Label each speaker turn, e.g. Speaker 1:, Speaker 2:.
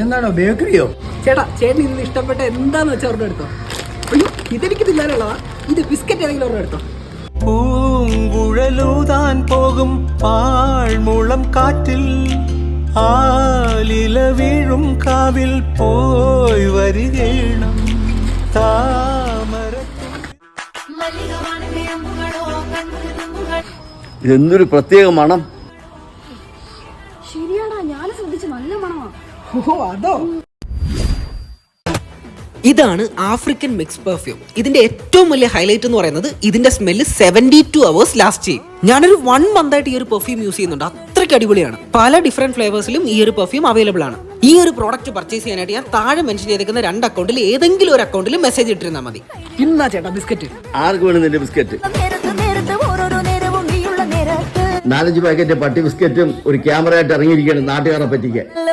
Speaker 1: എന്താണോ ബേക്കറിയോ?
Speaker 2: ചേട്ടാ ചേട്ടൻ ഇന്ന് ഇഷ്ടപ്പെട്ട എന്താന്ന് വെച്ചാൽ ഓർഡർ എടുത്തോ. അയ്യോ ഇതെനിക്ക് തിന്നാനുള്ളതാ. ഇത് ബിസ്ക്കറ്റ് ഏതെങ്കിലും ഓർഡർ എടുത്തോ.
Speaker 3: പൂങ്കുഴലൂതാൻ പോകും പാഴ്മുളം കാറ്റിൽ ആലില വീഴും കാവിൽ പോയി വരികേണം താമര.
Speaker 4: ഇതെന്തൊരു പ്രത്യേക മണം.
Speaker 5: ശരിയാടാ, ഞാൻ ശ്രദ്ധിച്ചു, നല്ല മണമാ.
Speaker 2: ഓ അതോ.
Speaker 6: ഇതാണ് ആഫ്രിക്കൻ മിക്സ് പെർഫ്യൂം. ഇതിന്റെ ഏറ്റവും വലിയ ഹൈലൈറ്റ് എന്ന് പറയുന്നത് ഇതിന്റെ സ്മെല്ല് 72 hours ലാസ്റ്റ് ചെയ്യും. ഞാനൊരു 1 month ആയിട്ട് ഈ ഒരു പെർഫ്യൂം യൂസ് ചെയ്യുന്നുണ്ട്. അത്രയ്ക്ക് അടിപൊളിയാണ്. പല ഡിഫറെന്റ് ഫ്ലേവേഴ്സിലും ഈ ഒരു പെർഫ്യൂം അവൈലബിൾ ആണ്. ഈ ഒരു പ്രോഡക്റ്റ് പർച്ചേസ് ചെയ്യാനായിട്ട് ഞാൻ താഴെ മെൻഷൻ ചെയ്തിരിക്കുന്ന 2 അക്കൗണ്ടിൽ ഏതെങ്കിലും ഒരു അക്കൗണ്ടിൽ മെസ്സേജ് ഇട്ടിരുന്നാൽ മതി.
Speaker 2: ഇന്നാ ചേട്ടാ ബിസ്ക്കറ്റ്.
Speaker 4: ആർക്ക് വേണം നിന്റെ ബിസ്ക്കറ്റ്? 4-5 പാക്കറ്റ് പട്ടി ബിസ്ക്കറ്റും ഒരു ക്യാമറ ആയിട്ട് ഇറങ്ങിയിരിക്കുകയാണ് നാട്ടുകാരെ പറ്റിക്കാൻ.